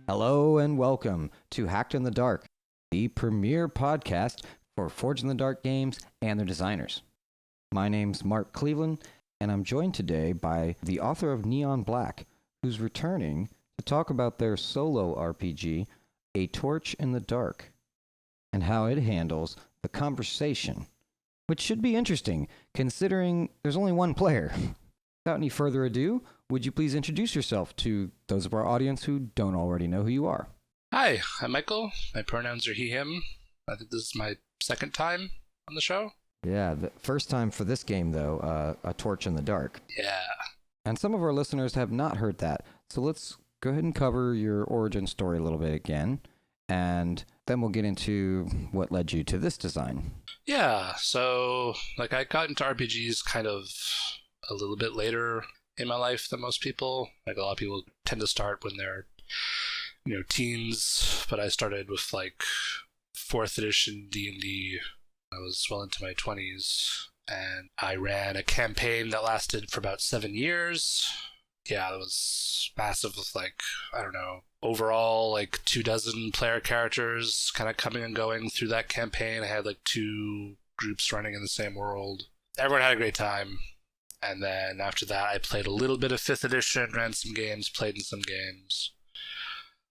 Hello and welcome to Hacked in the Dark, the premier podcast for Forged in the Dark games and their designers. My name's Mark Cleveland, and I'm joined today by the author of Neon Black, who's returning to talk about their solo RPG, A Torch in the Dark, and how it handles the conversation, which should be interesting, considering there's only one player. Without any further ado, would you please introduce yourself to those of our audience who don't already know who you are? Hi, I'm Michael. My pronouns are he, him. I think this is my second time on the show. Yeah, the first time for this game, though, A Torch in the Dark. Yeah. And some of our listeners have not heard that, so let's go ahead and cover your origin story a little bit again, and then we'll get into what led you to this design. Yeah, so, I got into RPGs kind of a little bit later in my life than most people. A lot of people tend to start when they're, teens, but I started with, 4th edition D&D. I was well into my 20s, and I ran a campaign that lasted for about 7 years. Yeah, it was massive with, overall, 24 player characters kind of coming and going through that campaign. I had, 2 groups running in the same world. Everyone had a great time. And then after that, I played a little bit of 5th edition, ran some games, played in some games.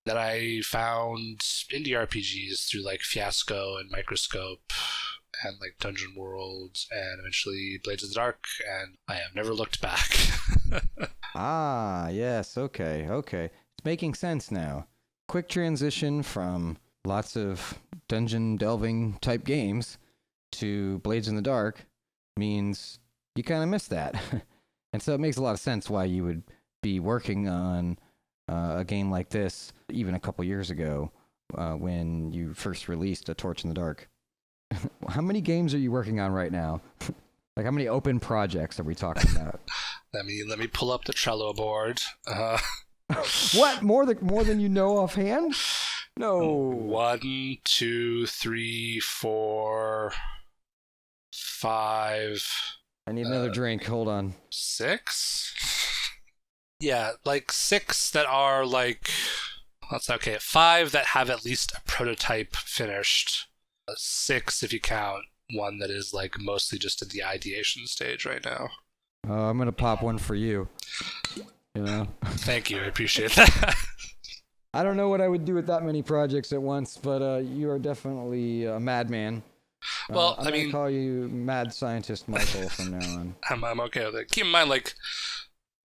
Then I found indie RPGs through Fiasco and Microscope and Dungeon World and eventually Blades of the Dark, and I have never looked back. Ah, yes, okay. It's making sense now. Quick transition from lots of dungeon delving type games to Blades in the Dark means you kind of miss that. And so it makes a lot of sense why you would be working on a game like this even a couple years ago when you first released A Torch in the Dark. How many games are you working on right now? How many open projects are we talking about? Let me pull up the Trello board. What? More than you know offhand? No. 1, 2, 3, 4, 5... I need another drink. Hold on. 6? Yeah, 6 that are that's okay. 5 that have at least a prototype finished. 6 if you count one that is mostly just at the ideation stage right now. I'm gonna pop one for you. Thank you. I appreciate that. I don't know what I would do with that many projects at once, but you are definitely a madman. Well, I'm gonna call you Mad Scientist Michael from now on. I'm okay with it. Keep in mind,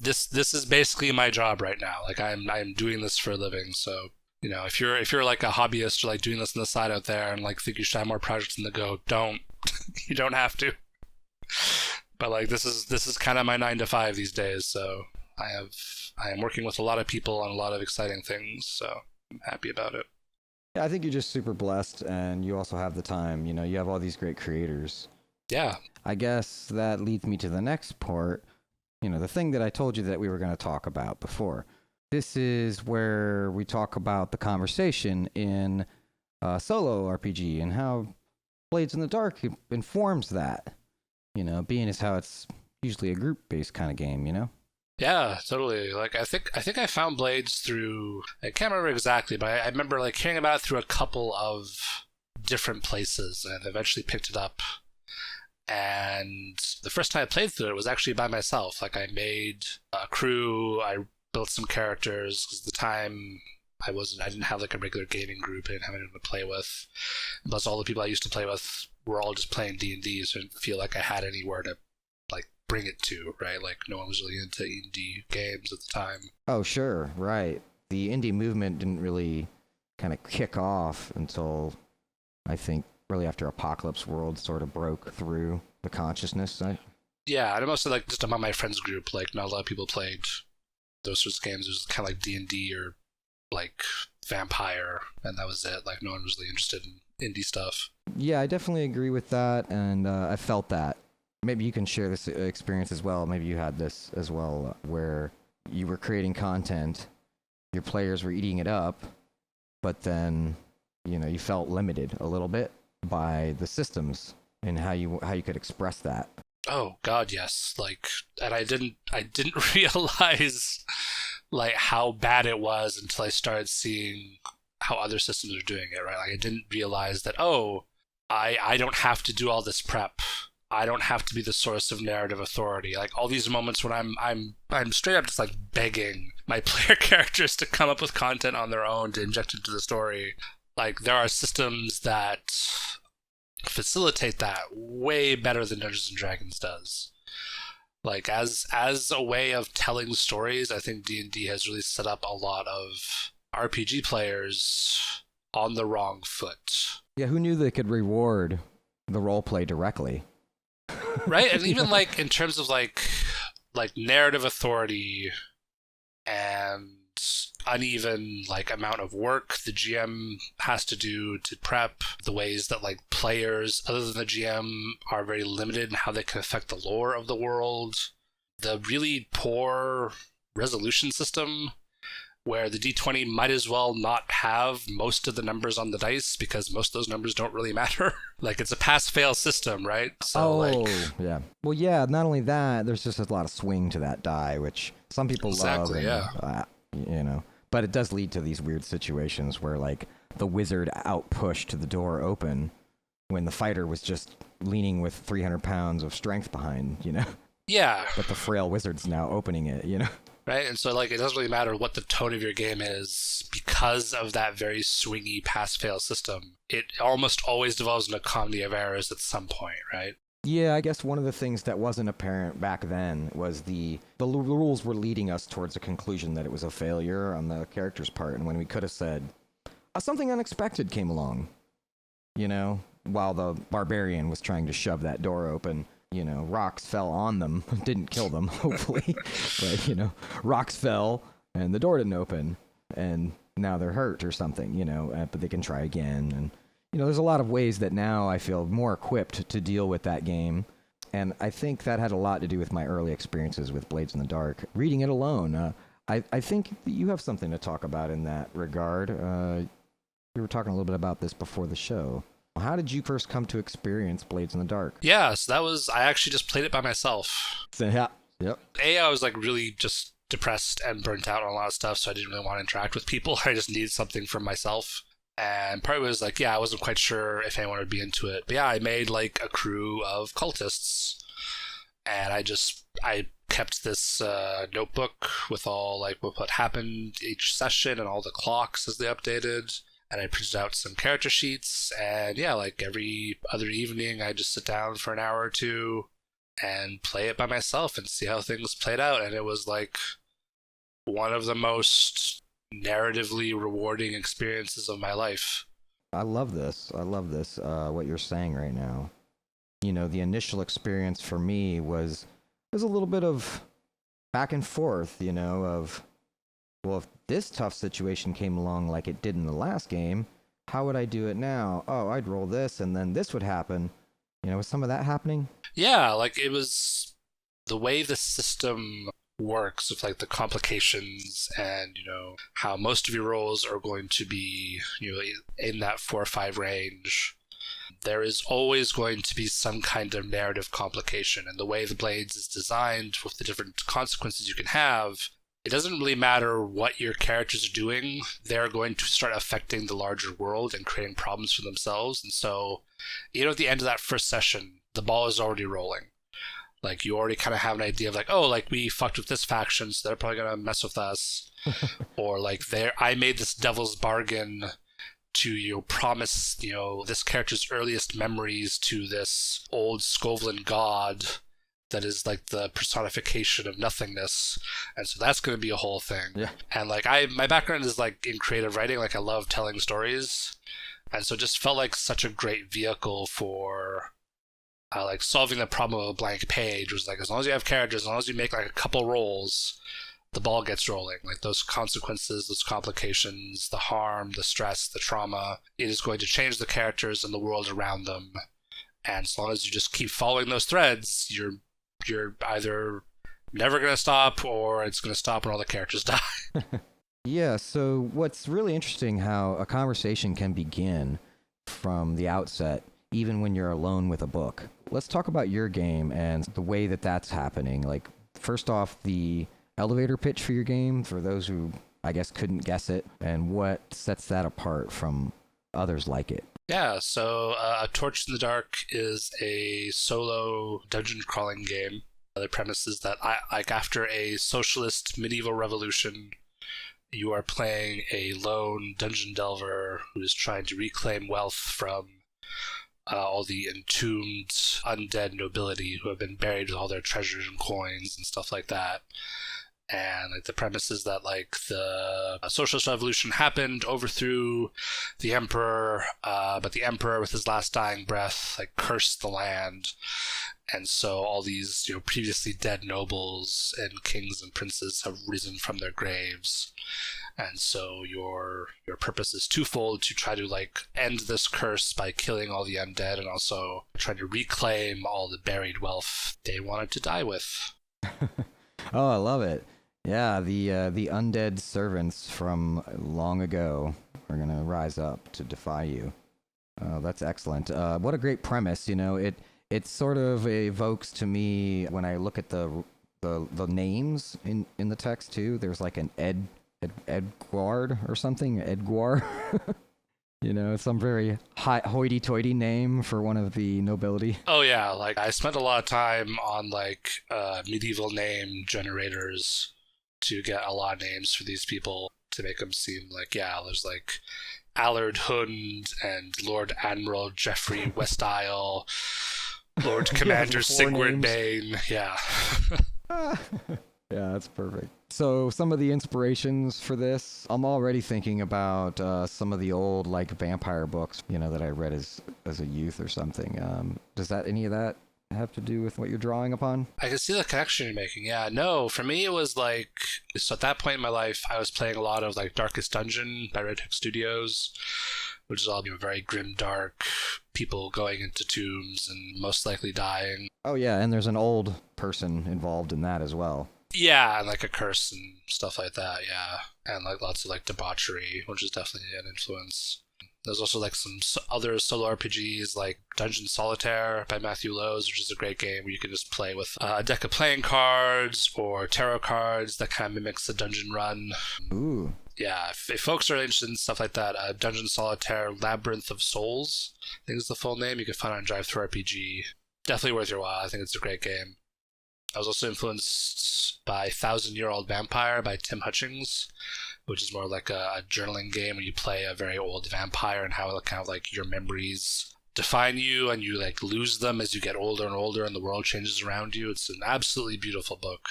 this is basically my job right now. I'm doing this for a living. So if you're a hobbyist or doing this on the side out there and think you should have more projects in the go, don't. You don't have to. But this is kind of my 9 to 5 these days. So I am working with a lot of people on a lot of exciting things. So I'm happy about it. Yeah, I think you're just super blessed, and you also have the time. You have all these great creators. Yeah. I guess that leads me to the next part. The thing that I told you that we were going to talk about before. This is where we talk about the conversation in solo RPG and how Blades in the Dark informs that. Being as how it's usually a group-based kind of game, Yeah, totally. I think I found Blades through, I can't remember exactly, but I remember hearing about it through a couple of different places and eventually picked it up. And the first time I played through it was actually by myself. I made a crew, I built some characters, because at the time I didn't have a regular gaming group, I didn't have anyone to play with. Plus all the people I used to play with were all just playing D&D, so I didn't feel like I had anywhere to bring it to, right? No one was really into indie games at the time. Oh, sure, right. The indie movement didn't really kind of kick off until, I think, really after Apocalypse World sort of broke through the consciousness. Yeah, and mostly just among my friends group, not a lot of people played those sorts of games. It was kind of D&D or Vampire, and that was it. No one was really interested in indie stuff. Yeah, I definitely agree with that, and I felt that. Maybe you can share this experience as well. Maybe you had this as well, where you were creating content, your players were eating it up, but then, you felt limited a little bit. by the systems and how you could express that. Oh God, yes. Like, and I didn't realize like how bad it was until I started seeing how other systems are doing it, right? Like I didn't realize that, oh, I don't have to do all this prep. I don't have to be the source of narrative authority. Like all these moments when I'm straight up just like begging my player characters to come up with content on their own to inject into the story. Like there are systems that facilitate that way better than Dungeons and Dragons does. Like as a way of telling stories, I think D&D has really set up a lot of RPG players on the wrong foot. Yeah, who knew they could reward the roleplay directly? Right? And even like in terms of like narrative authority and uneven like amount of work the GM has to do to prep, the ways that like players other than the GM are very limited in how they can affect the lore of the world, the really poor resolution system where the D20 might as well not have most of the numbers on the dice because most of those numbers don't really matter. Like it's a pass-fail system, right? So yeah. Well, yeah, not only that, there's just a lot of swing to that die, which some people love. Exactly, yeah. But it does lead to these weird situations where like the wizard outpushed the door open when the fighter was just leaning with 300 pounds of strength behind, Yeah. But the frail wizard's now opening it, Right? And so, like, it doesn't really matter what the tone of your game is because of that very swingy pass-fail system. It almost always devolves into a comedy of errors at some point, right? Yeah, I guess one of the things that wasn't apparent back then was the rules were leading us towards a conclusion that it was a failure on the character's part, and when we could have said, something unexpected came along, while the barbarian was trying to shove that door open. Rocks fell on them. Didn't kill them, hopefully. But, rocks fell and the door didn't open and now they're hurt or something, but they can try again. And, there's a lot of ways that now I feel more equipped to deal with that game. And I think that had a lot to do with my early experiences with Blades in the Dark. Reading it alone, I think you have something to talk about in that regard. We were talking a little bit about this before the show. How did you first come to experience Blades in the Dark? Yeah, so I actually just played it by myself. Yeah. Yep. I was like really just depressed and burnt out on a lot of stuff, so I didn't really want to interact with people. I just needed something for myself. And part of it was like, I wasn't quite sure if anyone would be into it. But I made like a crew of cultists. And I kept this notebook with all like what happened each session and all the clocks as they updated. And I printed out some character sheets, and like every other evening, I just sit down for an hour or two and play it by myself and see how things played out. And it was like one of the most narratively rewarding experiences of my life. I love this, what you're saying right now. The initial experience for me was a little bit of back and forth, of, well, if this tough situation came along like it did in the last game, how would I do it now? Oh, I'd roll this and then this would happen. Was some of that happening? Yeah, like it was the way the system works with like the complications and, how most of your rolls are going to be, in that 4 or 5 range. There is always going to be some kind of narrative complication, and the way the Blades is designed with the different consequences you can have, it doesn't really matter what your characters are doing. They're going to start affecting the larger world and creating problems for themselves. And so, at the end of that first session, the ball is already rolling. Like, you already kind of have an idea of like, oh, like we fucked with this faction, so they're probably going to mess with us. Or like, I made this devil's bargain to promise, this character's earliest memories to this old Scoveland god that is like the personification of nothingness, and so that's going to be a whole thing. Yeah. And like my background is like in creative writing. Like I love telling stories, and so it just felt like such a great vehicle for like solving the problem of a blank page. Was like, as long as you have characters, as long as you make like a couple rolls, the ball gets rolling. Like those consequences, those complications, the harm, the stress, the trauma, it is going to change the characters and the world around them. And as long as you just keep following those threads, you're either never going to stop or it's going to stop when all the characters die. Yeah, so what's really interesting how a conversation can begin from the outset. even when you're alone with a book. Let's talk about your game and the way that that's happening. Like, first off, the elevator pitch for your game, for those who, I guess, couldn't guess it, and what sets that apart from others like it. Yeah, so A Torch in the Dark is a solo dungeon crawling game. The premise is that after a socialist medieval revolution, you are playing a lone dungeon delver who is trying to reclaim wealth from all the entombed undead nobility who have been buried with all their treasures and coins and stuff like that. And like the premise is that like the socialist revolution happened, overthrew the emperor, but the emperor with his last dying breath like cursed the land, and so all these previously dead nobles and kings and princes have risen from their graves. And so your purpose is twofold: to try to like end this curse by killing all the undead, and also try to reclaim all the buried wealth they wanted to die with. Oh, I love it. Yeah, the undead servants from long ago are gonna rise up to defy you. Oh, that's excellent. What a great premise. It sort of evokes to me when I look at the names in the text too. There's like an Edguard or something. Edguar. Some very hoity-toity name for one of the nobility. Oh yeah, like I spent a lot of time on like medieval name generators to get a lot of names for these people to make them seem like, yeah, there's like Allard Hund and Lord Admiral Geoffrey West Isle, Lord Commander Sigurd Bane. Yeah. Yeah, that's perfect. So some of the inspirations for this, I'm already thinking about some of the old like vampire books, that I read as a youth or something. Does any of that have to do with what you're drawing upon? I can see the connection you're making. Yeah, no, for me it was like, so at that point in my life, I was playing a lot of like Darkest Dungeon by Red Hook Studios, which is all very grim, dark, people going into tombs and most likely dying. Oh yeah, and there's an old person involved in that as well. Yeah, and like a curse and stuff like that, yeah. And like lots of like debauchery, which is definitely an influence. There's also like some other solo RPGs like Dungeon Solitaire by Matthew Lowes, which is a great game where you can just play with a deck of playing cards or tarot cards that kind of mimics the dungeon run. Ooh. Yeah, if folks are interested in stuff like that, Dungeon Solitaire Labyrinth of Souls, I think is the full name. You can find it on Drive-Thru RPG. Definitely worth your while. I think it's a great game. I was also influenced by 1,000-Year-Old Vampire by Tim Hutchings, which is more like a journaling game where you play a very old vampire and how kind of like your memories define you and you like lose them as you get older and older and the world changes around you. It's an absolutely beautiful book.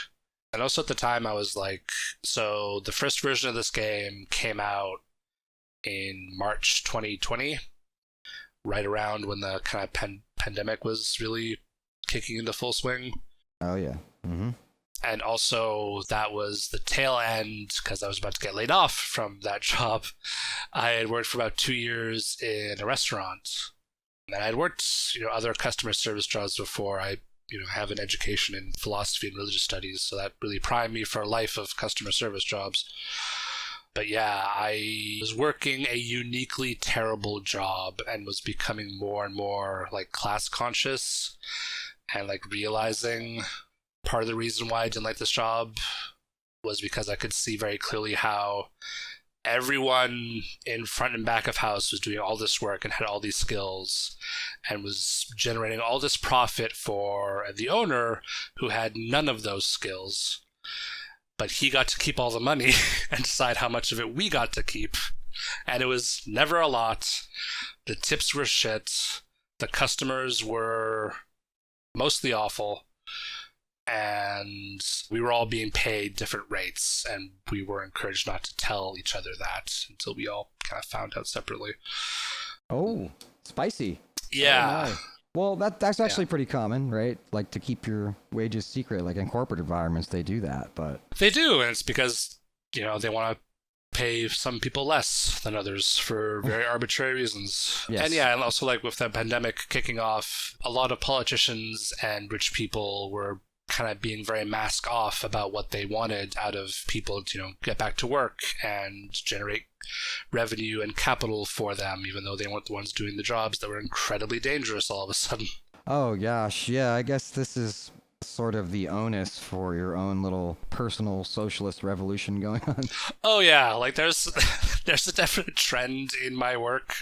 And also at the time I was like, so the first version of this game came out in March 2020, right around when the kind of pandemic was really kicking into full swing. Oh yeah. Mm-hmm. And also that was the tail end, because I was about to get laid off from that job. I had worked for about 2 years in a restaurant, and I'd worked other customer service jobs before. I have an education in philosophy and religious studies, so that really primed me for a life of customer service jobs. But yeah, I was working a uniquely terrible job and was becoming more and more like class conscious and like realizing part of the reason why I didn't like this job was because I could see very clearly how everyone in front and back of house was doing all this work and had all these skills and was generating all this profit for the owner who had none of those skills. But he got to keep all the money and decide how much of it we got to keep. And it was never a lot. The tips were shit. The customers were mostly awful. And we were all being paid different rates, and we were encouraged not to tell each other that until we all kind of found out separately. Oh, spicy. Yeah. Oh, no. Well, that's actually pretty common, right? Like to keep your wages secret. Like in corporate environments, they do that, but they do, and it's because they want to pay some people less than others for very arbitrary reasons. Yes. And yeah, and also like with the pandemic kicking off, a lot of politicians and rich people were kind of being very mask off about what they wanted out of people to get back to work and generate revenue and capital for them, even though they weren't the ones doing the jobs that were incredibly dangerous all of a sudden. Oh gosh, yeah, I guess this is sort of the onus for your own little personal socialist revolution going on. Oh yeah, like there's there's a definite trend in my work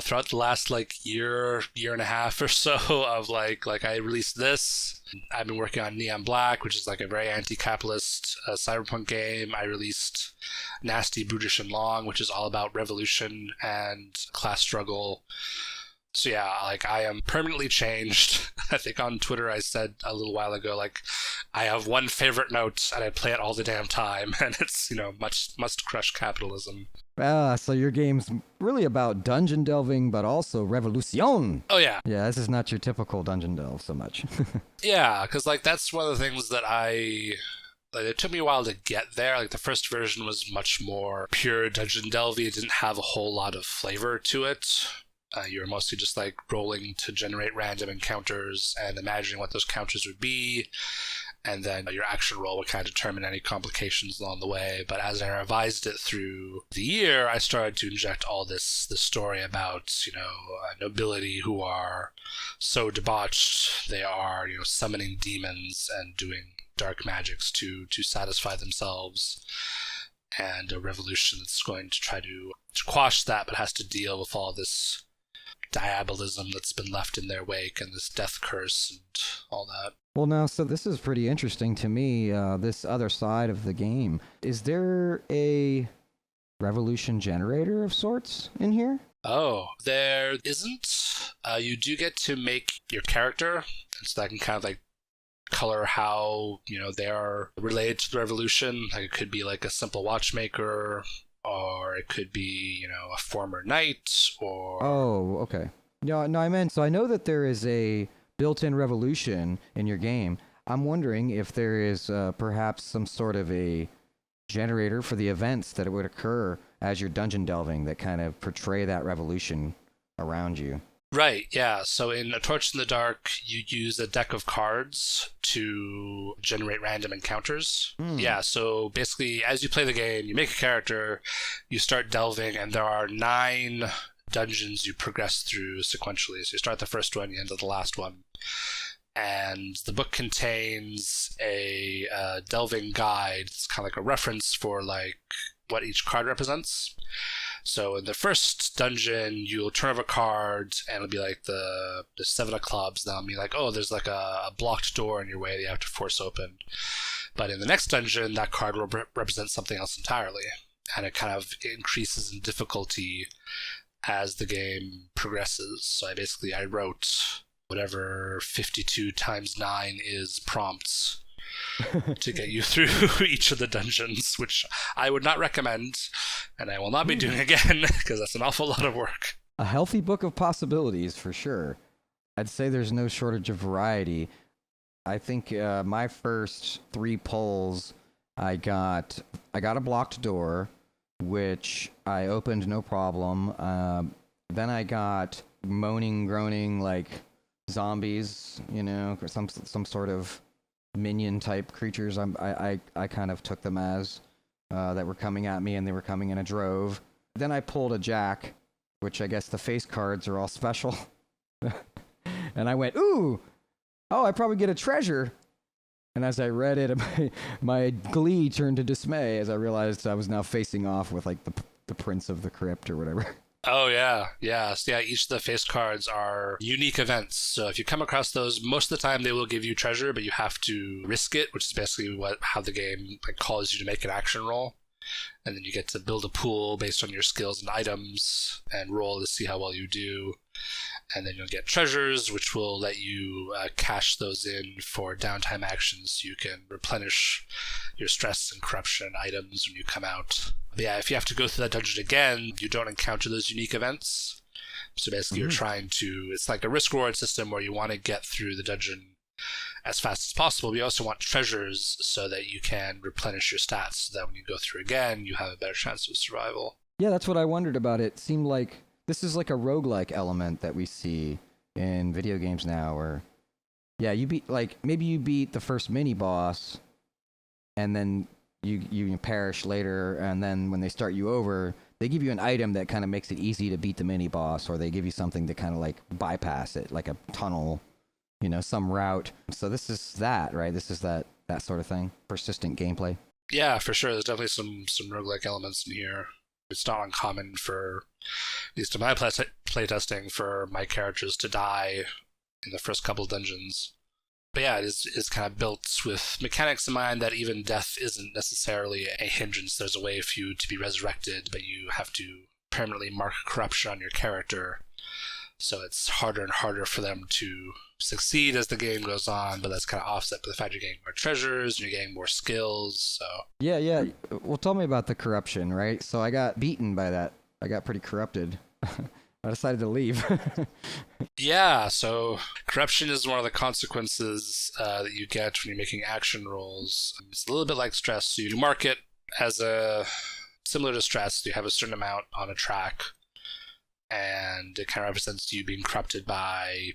throughout the last like year and a half or so of like I released this. I've been working on Neon Black, which is like a very anti-capitalist cyberpunk game. I released Nasty, Brutish, and Long, which is all about revolution and class struggle. So yeah, like I am permanently changed. I think on Twitter I said a little while ago, like, I have one favorite note and I play it all the damn time, and it's, must crush capitalism. So your game's really about dungeon delving, but also revolution. Oh yeah. Yeah, this is not your typical dungeon delve so much. Yeah, because like that's one of the things that it took me a while to get there. Like the first version was much more pure dungeon delvey. It didn't have a whole lot of flavor to it. You were mostly just like rolling to generate random encounters and imagining what those counters would be, and then your action roll would kind of determine any complications along the way. But as I revised it through the year, I started to inject all this story about nobility who are so debauched they are summoning demons and doing dark magics to satisfy themselves, and a revolution that's going to try to quash that, but has to deal with all this diabolism that's been left in their wake and this death curse and all that. Well, now, so this is pretty interesting to me, this other side of the game. Is there a revolution generator of sorts in here? Oh, there isn't. You do get to make your character, and so that can kind of like color how, they are related to the revolution. Like it could be like a simple watchmaker, or it could be, a former knight, or... Oh, okay. No, I meant, so I know that there is a built-in revolution in your game. I'm wondering if there is perhaps some sort of a generator for the events that would occur as you're dungeon delving that kind of portray that revolution around you. Right, yeah. So in A Torch in the Dark, you use a deck of cards to generate random encounters. Yeah, so basically, as you play the game, you make a character, you start delving, and there are 9 dungeons you progress through sequentially. So you start the first one, you end at the last one. And the book contains a delving guide. It's kind of like a reference for like what each card represents. So in the first dungeon, you'll turn over a card, and it'll be like the 7 of clubs. That'll be like, oh, there's like a blocked door in your way that you have to force open. But in the next dungeon, that card will represent something else entirely. And it kind of increases in difficulty as the game progresses. So I wrote whatever 52 times 9 is prompts to get you through each of the dungeons, which I would not recommend, and I will not be doing again, because that's an awful lot of work. A healthy book of possibilities, for sure. I'd say there's no shortage of variety. I think my first 3 pulls, I got a blocked door, which I opened no problem. Then I got moaning, groaning, like zombies, or some sort of minion type creatures. I kind of took them as that were coming at me, and they were coming in a drove. Then I pulled a jack, which I guess the face cards are all special. And I went, ooh, oh, I probably get a treasure. And as I read it, my glee turned to dismay as I realized I was now facing off with like the Prince of the Crypt or whatever. Oh, yeah. Yeah. So, yeah, each of the face cards are unique events. So if you come across those, most of the time they will give you treasure, but you have to risk it, which is basically how the game calls you to make an action roll. And then you get to build a pool based on your skills and items and roll to see how well you do. And then you'll get treasures, which will let you cash those in for downtime actions so you can replenish your stress and corruption items when you come out. But yeah, if you have to go through that dungeon again, you don't encounter those unique events. So basically you're trying to, it's like a risk-reward system where you want to get through the dungeon as fast as possible, but you also want treasures so that you can replenish your stats so that when you go through again, you have a better chance of survival. Yeah, that's what I wondered about. It seemed like this is like a roguelike element that we see in video games now, where, yeah, maybe you beat the first mini-boss, and then you perish later, and then when they start you over, they give you an item that kind of makes it easy to beat the mini boss, or they give you something to kind of like bypass it, like a tunnel, some route. So this is that, right? This is that sort of thing. Persistent gameplay. Yeah, for sure. There's definitely some roguelike elements in here. It's not uncommon for, at least in my playtesting, for my characters to die in the first couple of dungeons. But yeah, it is kind of built with mechanics in mind that even death isn't necessarily a hindrance. There's a way for you to be resurrected, but you have to permanently mark corruption on your character. So it's harder and harder for them to succeed as the game goes on, but that's kind of offset by the fact you're getting more treasures and you're getting more skills. So Yeah. Well, tell me about the corruption, right? So I got beaten by that. I got pretty corrupted. I decided to leave. Yeah, so corruption is one of the consequences that you get when you're making action rolls. It's a little bit like stress. So you mark it as similar to stress. You have a certain amount on a track, and it kind of represents you being corrupted by,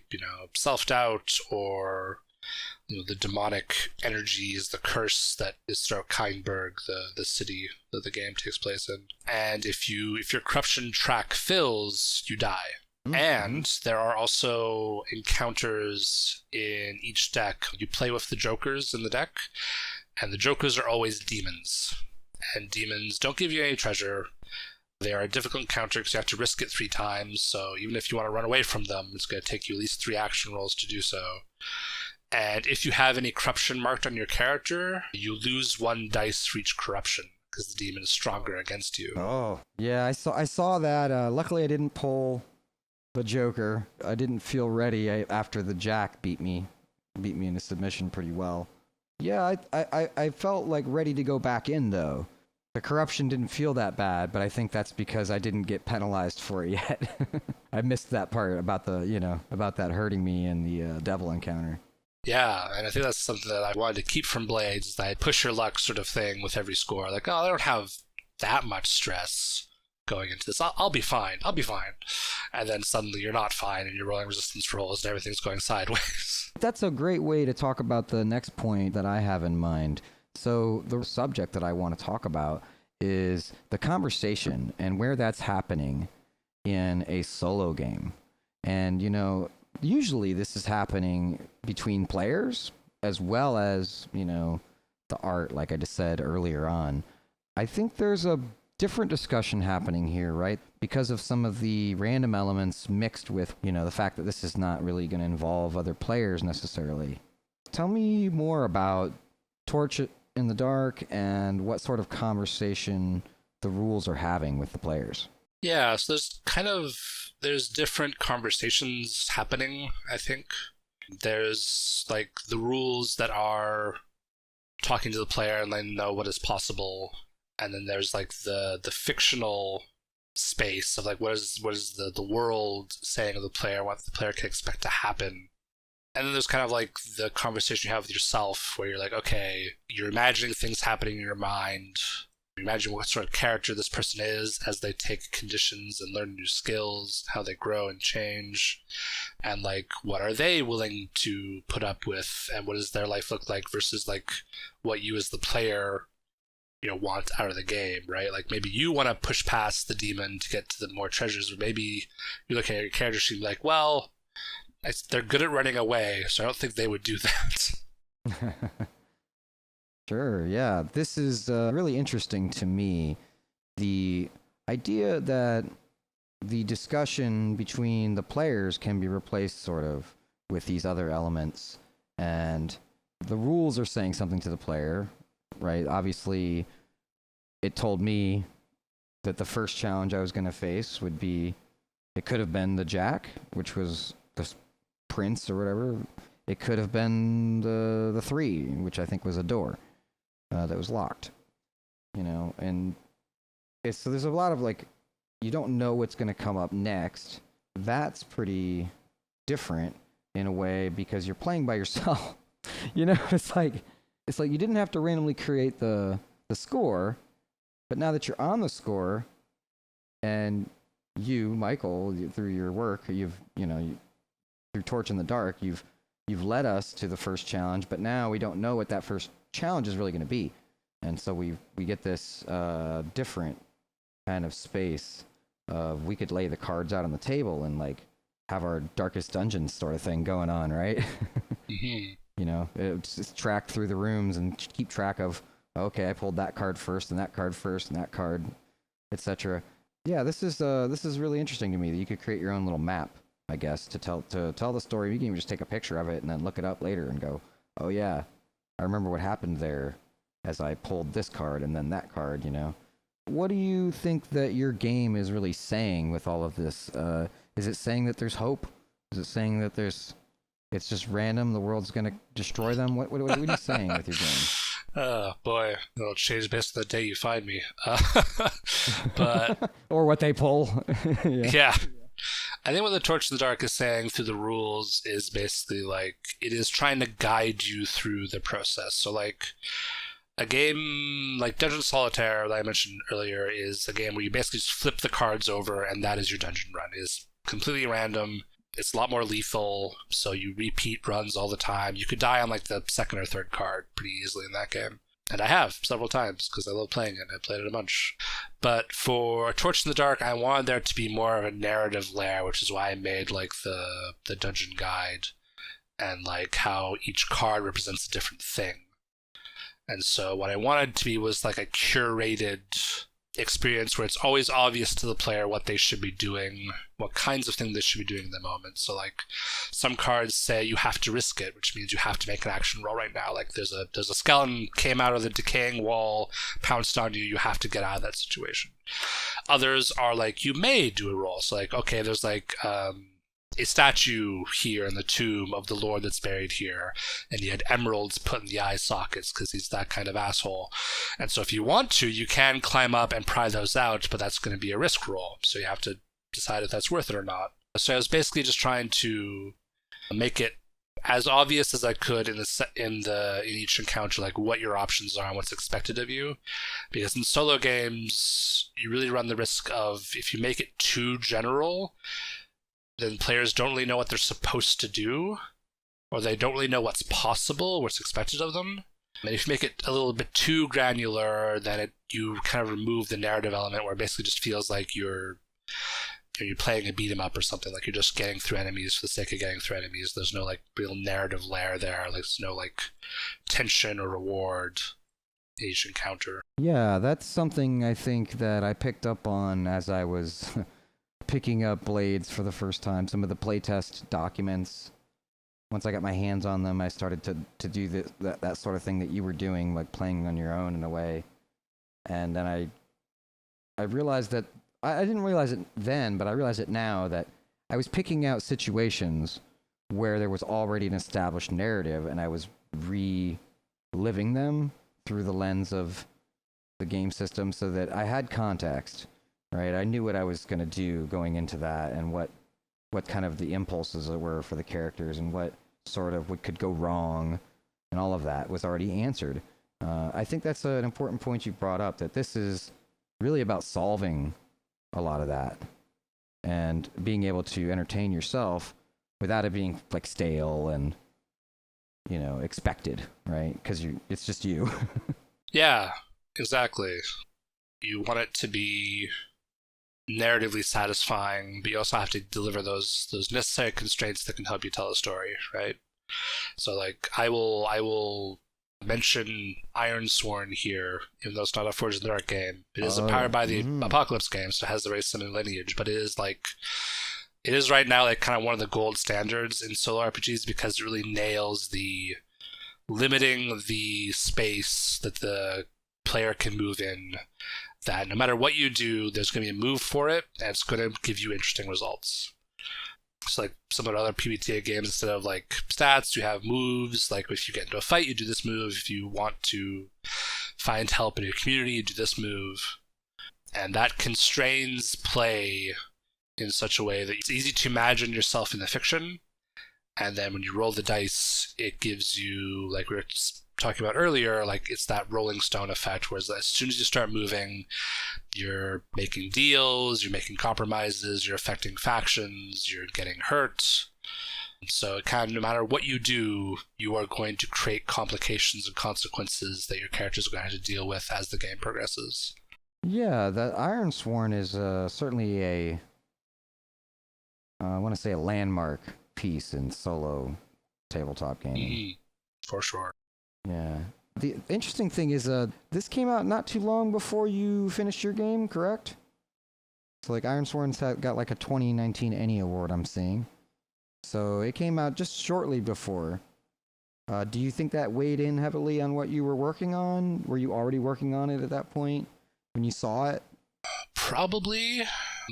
self-doubt or, the demonic energies, the curse that is throughout Keinberg, the city that the game takes place in. And if your corruption track fills, you die. Mm-hmm. And there are also encounters in each deck. You play with the jokers in the deck, and the jokers are always demons. And demons don't give you any treasure. They are a difficult encounter because you have to risk it 3 times, so even if you want to run away from them, it's going to take you at least 3 action rolls to do so. And if you have any corruption marked on your character, you lose 1 dice for each corruption, because the demon is stronger against you. Oh, yeah, I saw that. Luckily, I didn't pull the Joker. I didn't feel ready after the Jack beat me into submission pretty well. Yeah, I felt like ready to go back in, though. The corruption didn't feel that bad, but I think that's because I didn't get penalized for it yet. I missed that part about about that hurting me in the devil encounter. Yeah, and I think that's something that I wanted to keep from Blades, that push your luck sort of thing with every score. Like, I don't have that much stress going into this. I'll be fine. And then suddenly you're not fine, and you're rolling resistance rolls, and everything's going sideways. That's a great way to talk about the next point that I have in mind. So the subject that I want to talk about is the conversation and where that's happening in a solo game. And, usually this is happening between players as well as, the art, like I just said earlier on. I think there's a different discussion happening here, right? Because of some of the random elements mixed with, the fact that this is not really going to involve other players necessarily. Tell me more about Torch in the Dark and what sort of conversation the rules are having with the players. Yeah, so there's different conversations happening, I think. There's like the rules that are talking to the player and letting them know what is possible, and then there's like the fictional space of like what is the world saying of the player, what the player can expect to happen. And then there's kind of like the conversation you have with yourself where you're like, okay, you're imagining things happening in your mind. You imagine what sort of character this person is as they take conditions and learn new skills, how they grow and change, and like what are they willing to put up with, and what does their life look like versus like what you as the player want out of the game, right? Like maybe you want to push past the demon to get to the more treasures, or maybe you're looking at your character sheet like, well, they're good at running away, so I don't think they would do that. Sure, yeah. This is really interesting to me. The idea that the discussion between the players can be replaced sort of with these other elements, and the rules are saying something to the player, right? Obviously, it told me that the first challenge I was going to face would be, it could have been the Jack, which was the Prince or whatever. It could have been the 3, which I think was a door that was locked, and so there's a lot of like, you don't know what's going to come up next. That's pretty different in a way because you're playing by yourself. It's like you didn't have to randomly create the score, but now that you're on the score, and you, Michael, through your work, through Torch in the Dark, you've led us to the first challenge, but now we don't know what that first challenge is really going to be, and so we get this different kind of space of we could lay the cards out on the table and like have our darkest dungeons sort of thing going on, right? Mm-hmm. You know, it's track through the rooms and keep track of, okay, I pulled that card first and that card first and that card, etc. Yeah, this is really interesting to me that you could create your own little map, I guess, to tell the story. You can even just take a picture of it and then look it up later and go, oh yeah, I remember what happened there as I pulled this card and then that card, you know. What do you think that your game is really saying with all of this? Is it saying that there's hope? Is it saying that it's just random, the world's going to destroy them? What are you saying with your game? Oh, boy. It'll change based on the day you find me. But or what they pull. yeah. I think what the Torch in the Dark is saying through the rules is basically like it is trying to guide you through the process. So like a game like Dungeon Solitaire that I mentioned earlier is a game where you basically just flip the cards over and that is your dungeon run. It is completely random. It's a lot more lethal, so you repeat runs all the time. You could die on like the second or third card pretty easily in that game. And I have several times because I love playing it. I played it a bunch. But for A Torch in the Dark, I wanted there to be more of a narrative layer, which is why I made like the dungeon guide and like how each card represents a different thing. And so what I wanted to be was like a curated experience where it's always obvious to the player what they should be doing, what kinds of things they should be doing in the moment. So like some cards say you have to risk it, which means you have to make an action roll right now. Like there's a skeleton came out of the decaying wall, pounced on you, you have to get out of that situation. Others are like you may do a roll. So like, okay, there's like a statue here in the tomb of the lord that's buried here, and he had emeralds put in the eye sockets because he's that kind of asshole. And so if you want to, you can climb up and pry those out, but that's going to be a risk roll, so you have to decide if that's worth it or not. So I was basically just trying to make it as obvious as I could in each encounter, like what your options are and what's expected of you, because in solo games you really run the risk of, if you make it too general, then players don't really know what they're supposed to do, or they don't really know what's possible, what's expected of them. And if you make it a little bit too granular, then you kind of remove the narrative element, where it basically just feels like you're playing a beat 'em up or something, like you're just getting through enemies for the sake of getting through enemies. There's no like real narrative layer there. Like, there's no like tension or reward in each encounter. Yeah, that's something I think that I picked up on as I was picking up Blades for the first time. Some of the playtest documents, once I got my hands on them, I started to do that sort of thing that you were doing, like playing on your own in a way. And then I realized that, I didn't realize it then, but I realize it now, that I was picking out situations where there was already an established narrative, and I was reliving them through the lens of the game system so that I had context. Right, I knew what I was going to do going into that, and what kind of the impulses were for the characters, and what sort of what could go wrong, and all of that was already answered. I think that's an important point you brought up, that this is really about solving a lot of that, and being able to entertain yourself without it being like stale and, you know, expected, right? Because it's just you. Yeah, exactly. You want it to be narratively satisfying, but you also have to deliver those necessary constraints that can help you tell a story, right? So like I will mention Ironsworn here, even though it's not a Forged in the Dark game. It is powered by the Apocalypse game, so it has the very similar lineage, but it is right now like kind of one of the gold standards in solo RPGs, because it really nails the limiting the space that the player can move in, that no matter what you do, there's going to be a move for it, and it's going to give you interesting results. So like some of the other PBTA games, instead of like stats, you have moves. Like if you get into a fight, you do this move. If you want to find help in your community, you do this move. And that constrains play in such a way that it's easy to imagine yourself in the fiction. And then when you roll the dice, it gives you, like we were talking about earlier, like it's that Rolling Stone effect, whereas as soon as you start moving, you're making deals, you're making compromises, you're affecting factions, you're getting hurt. So it kind of, no matter what you do, you are going to create complications and consequences that your characters are going to have to deal with as the game progresses. Yeah, the Ironsworn is certainly I want to say a landmark piece in solo tabletop gaming. For sure. Yeah. The interesting thing is, this came out not too long before you finished your game, correct? So, like, Ironsworn's got like a 2019 ENnie award, I'm seeing. So it came out just shortly before. Do you think that weighed in heavily on what you were working on? Were you already working on it at that point when you saw it? Probably,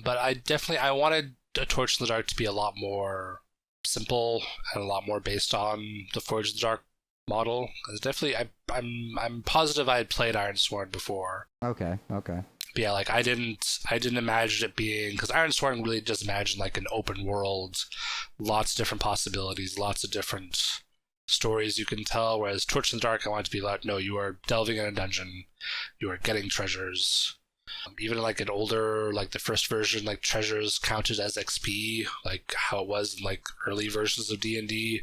but I wanted A Torch in the Dark to be a lot more simple and a lot more based on the Forge in the Dark model. It's definitely, I'm positive I had played Ironsworn before. Okay. But yeah, like I didn't imagine it being, because Ironsworn really does imagine like an open world, lots of different possibilities, lots of different stories you can tell. Whereas Torch in the Dark, I want it to be like, no, you are delving in a dungeon, you are getting treasures. Even like an older, like the first version, like treasures counted as XP, like how it was in like early versions of D&D.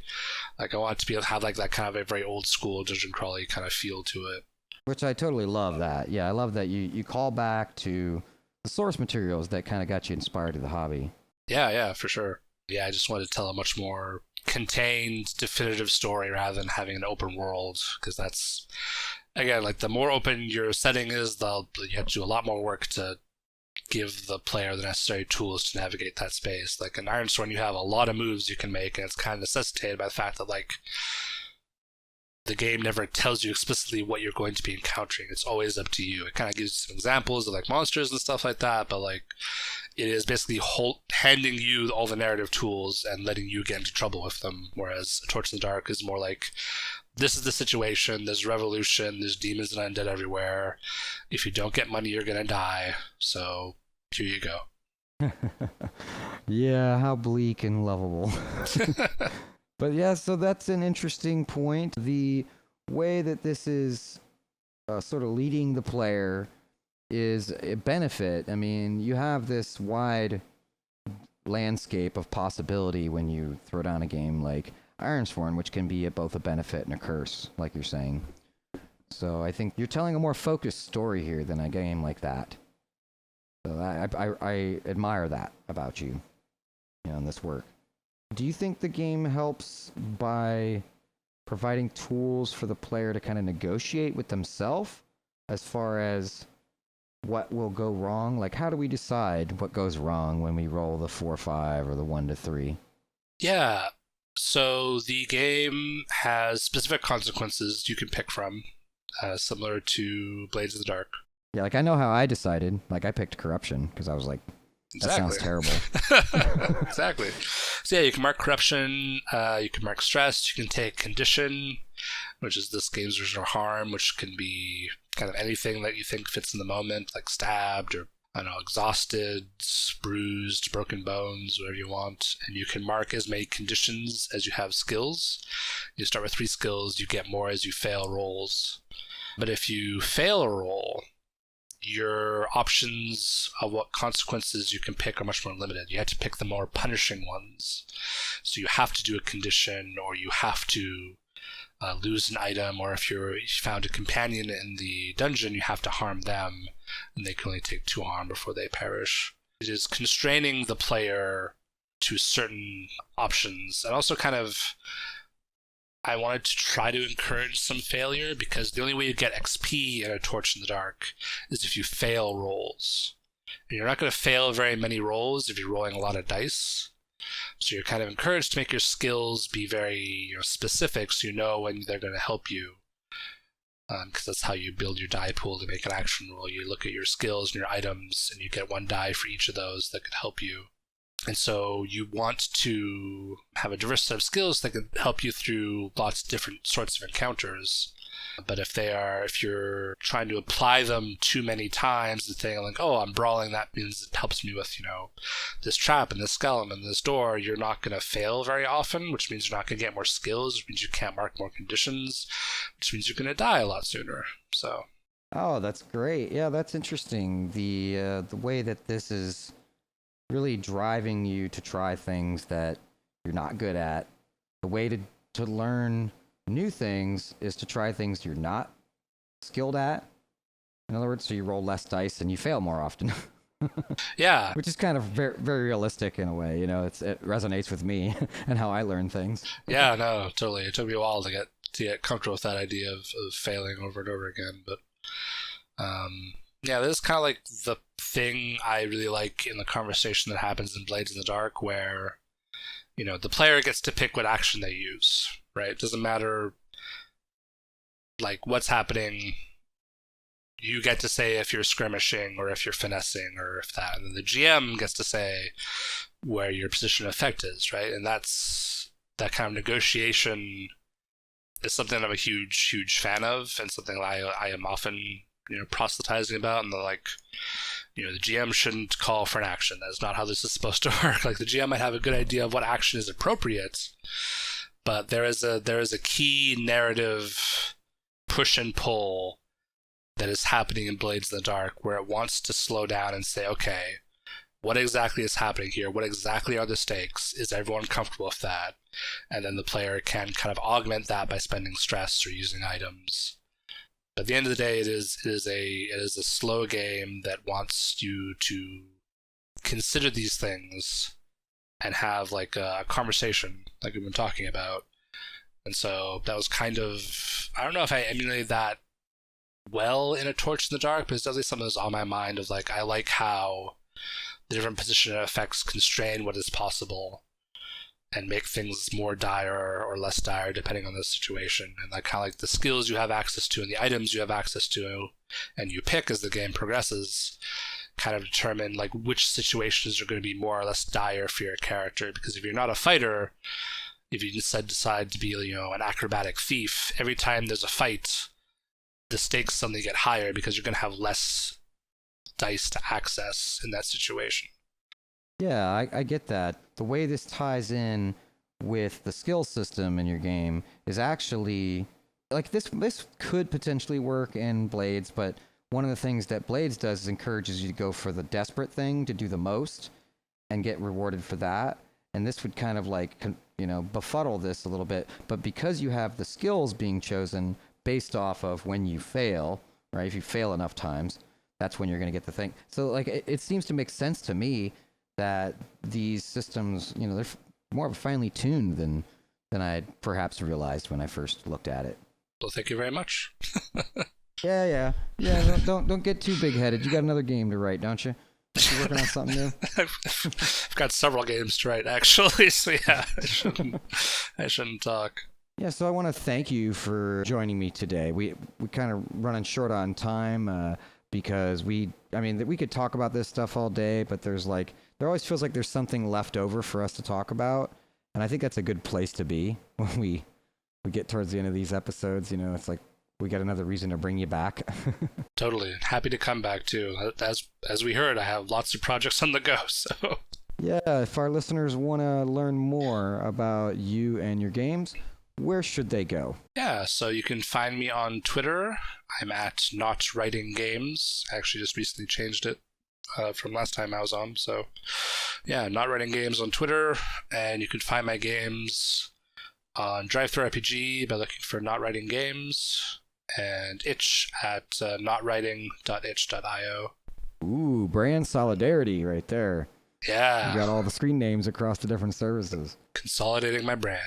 Like I want it to be able to have like that kind of a very old school dungeon crawly kind of feel to it. Which I totally love that. Yeah, I love that you call back to the source materials that kind of got you inspired to the hobby. Yeah, for sure. Yeah, I just wanted to tell a much more contained, definitive story rather than having an open world, because that's, again, like the more open your setting is, you have to do a lot more work to give the player the necessary tools to navigate that space. Like in Ironsworn, you have a lot of moves you can make, and it's kind of necessitated by the fact that like the game never tells you explicitly what you're going to be encountering. It's always up to you. It kind of gives you some examples of like monsters and stuff like that, but like it is basically handing you all the narrative tools and letting you get into trouble with them. Whereas A Torch in the Dark is more like, this is the situation, there's revolution, there's demons and undead everywhere. If you don't get money, you're gonna die. So here you go. Yeah, how bleak and lovable. But yeah, so that's an interesting point. The way that this is sort of leading the player is a benefit. I mean, you have this wide landscape of possibility when you throw down a game like Ironsworn, which can be both a benefit and a curse, like you're saying. So I think you're telling a more focused story here than a game like that. So I admire that about you, in this work. Do you think the game helps by providing tools for the player to kind of negotiate with themselves as far as what will go wrong? Like, how do we decide what goes wrong when we roll the 4-5 or the 1-3? Yeah. So the game has specific consequences you can pick from, similar to Blades of the Dark. Yeah, like I know how I decided. Like I picked corruption because I was like, that sounds terrible. Exactly. So yeah, you can mark corruption, you can mark stress, you can take condition, which is this game's version of harm, which can be kind of anything that you think fits in the moment, like stabbed or, I don't know, exhausted, bruised, broken bones, whatever you want. And you can mark as many conditions as you have skills. You start with 3 skills, you get more as you fail rolls. But if you fail a roll, your options of what consequences you can pick are much more limited. You have to pick the more punishing ones. So you have to do a condition, or you have to lose an item, or if you found a companion in the dungeon, you have to harm them, and they can only take 2 harm before they perish. It is constraining the player to certain options, and also kind of, I wanted to try to encourage some failure, because the only way you get XP in A Torch in the Dark is if you fail rolls. And you're not going to fail very many rolls if you're rolling a lot of dice. So you're kind of encouraged to make your skills be very specific, so you know when they're going to help you. Because that's how you build your die pool to make an action roll. You look at your skills and your items, and you get 1 die for each of those that could help you. And so you want to have a diverse set of skills that can help you through lots of different sorts of encounters. But if you're trying to apply them too many times and saying like, oh, I'm brawling, that means it helps me with, this trap and this skeleton and this door, you're not going to fail very often, which means you're not going to get more skills, which means you can't mark more conditions, which means you're going to die a lot sooner. So. Oh, that's great. Yeah, that's interesting. The way that this is really driving you to try things that you're not good at. The way to learn new things is to try things you're not skilled at. In other words, so you roll less dice and you fail more often. Yeah. Which is kind of very, very realistic in a way. It resonates with me and how I learn things. Yeah, no, totally. It took me a while to get comfortable with that idea of failing over and over again. But yeah, this is kind of like the thing I really like in the conversation that happens in Blades in the Dark, where the player gets to pick what action they use. Right? It doesn't matter like what's happening. You get to say if you're skirmishing or if you're finessing or if that, and then the GM gets to say where your position of effect is, right? And that kind of negotiation is something I'm a huge, huge fan of, and something I am often, proselytizing about. And the GM shouldn't call for an action. That's not how this is supposed to work. Like the GM might have a good idea of what action is appropriate, but there is a key narrative push and pull that is happening in Blades in the Dark, where it wants to slow down and say, okay, what exactly is happening here? What exactly are the stakes? Is everyone comfortable with that? And then the player can kind of augment that by spending stress or using items. But at the end of the day, it is a slow game that wants you to consider these things and have like a conversation, like we've been talking about. And so that was kind of, I don't know if I emulated that well in A Torch in the Dark, but it's definitely something that's on my mind of like, I like how the different position effects constrain what is possible and make things more dire or less dire depending on the situation. And like kind of like the skills you have access to and the items you have access to and you pick as the game progresses kind of determine like which situations are going to be more or less dire for your character. Because if you're not a fighter, if you decide to be an acrobatic thief, every time there's a fight, the stakes suddenly get higher because you're going to have less dice to access in that situation. Yeah, I get that. The way this ties in with the skill system in your game is actually like this could potentially work in Blades, but one of the things that Blades does is encourages you to go for the desperate thing, to do the most and get rewarded for that. And this would kind of like befuddle this a little bit, but because you have the skills being chosen based off of when you fail, right? If you fail enough times, that's when you're going to get the thing. So like it seems to make sense to me that these systems, they're more finely tuned than I had realized when I first looked at it. Well, thank you very much. Yeah. Don't get too big-headed. You got another game to write, don't you? You working on something new? I've got several games to write, actually. So yeah, I shouldn't talk. Yeah, so I want to thank you for joining me today. We kind of running short on time because we could talk about this stuff all day, but there always feels like there's something left over for us to talk about, and I think that's a good place to be when we get towards the end of these episodes. It's like we got another reason to bring you back. Totally. Happy to come back too. As we heard, I have lots of projects on the go, so. Yeah, if our listeners want to learn more about you and your games, where should they go? Yeah, so you can find me on Twitter. I'm at Not Writing Games. I actually just recently changed it from last time I was on. So yeah, Not Writing Games on Twitter. And you can find my games on DriveThruRPG by looking for Not Writing Games, and itch at notwriting.itch.io. Ooh, brand solidarity right there. Yeah. You got all the screen names across the different services. Consolidating my brand.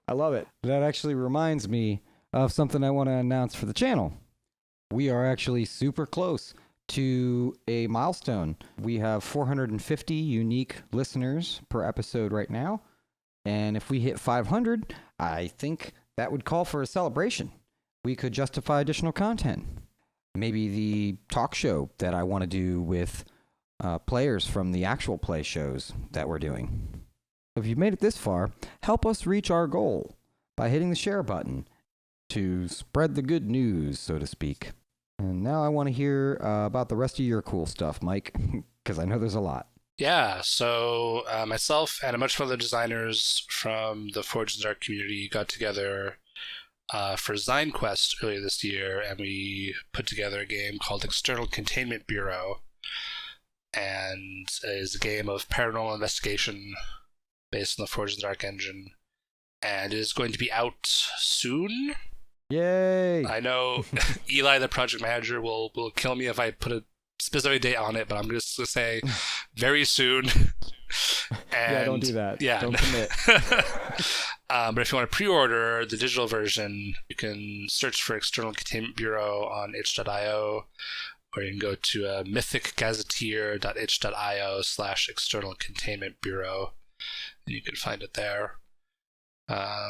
I love it. That actually reminds me of something I want to announce for the channel. We are actually super close to a milestone. We have 450 unique listeners per episode right now. And if we hit 500, I think that would call for a celebration. We could justify additional content. Maybe the talk show that I want to do with players from the actual play shows that we're doing. If you've made it this far, help us reach our goal by hitting the share button to spread the good news, so to speak. And now I want to hear about the rest of your cool stuff, Mike, because I know there's a lot. Yeah, so myself and a bunch of other designers from the Forge in the Dark community got together for ZineQuest earlier this year, and we put together a game called External Containment Bureau, and it is a game of paranormal investigation based on the Forge in the Dark engine, and it is going to be out soon. Yay! I know Eli, the project manager, will kill me if I put a specific date on it, but I'm just going to say very soon. Yeah, don't do that. Yeah. Don't commit. But if you want to pre-order the digital version, you can search for External Containment Bureau on itch.io, or you can go to mythicgazetteer.itch.io/External Containment Bureau, and you can find it there.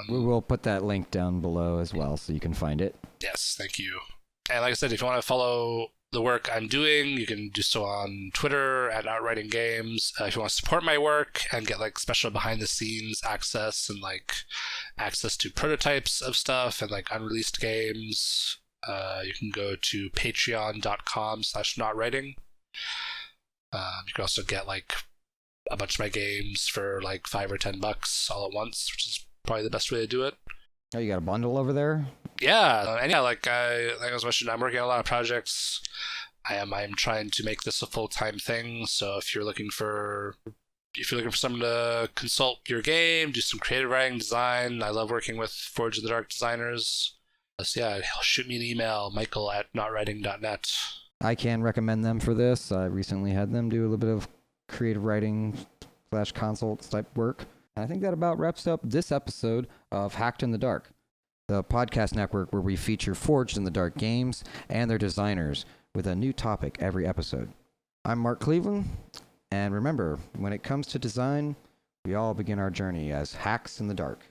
We will put that link down below as well, so you can find it. Yes, thank you. And like I said, if you want to follow the work I'm doing, you can do so on Twitter at Outwriting Games. If you want to support my work and get like special behind the scenes access and like access to prototypes of stuff and like unreleased games, you can go to patreon.com/notwriting. You can also get like a bunch of my games for like $5 or $10 all at once, which is probably the best way to do it. Oh, you got a bundle over there? Yeah, and yeah, like I was mentioning, I'm working on a lot of projects. I'm trying to make this a full-time thing. So if you're looking for someone to consult your game, do some creative writing, design, I love working with Forge in the Dark designers. So yeah, shoot me an email, michael@notwriting.net. I can recommend them for this. I recently had them do a little bit of creative writing / consults type work. And I think that about wraps up this episode of Hacked in the Dark, the podcast network where we feature Forged in the Dark games and their designers with a new topic every episode. I'm Mark Cleveland, and remember, when it comes to design, we all begin our journey as hacks in the dark.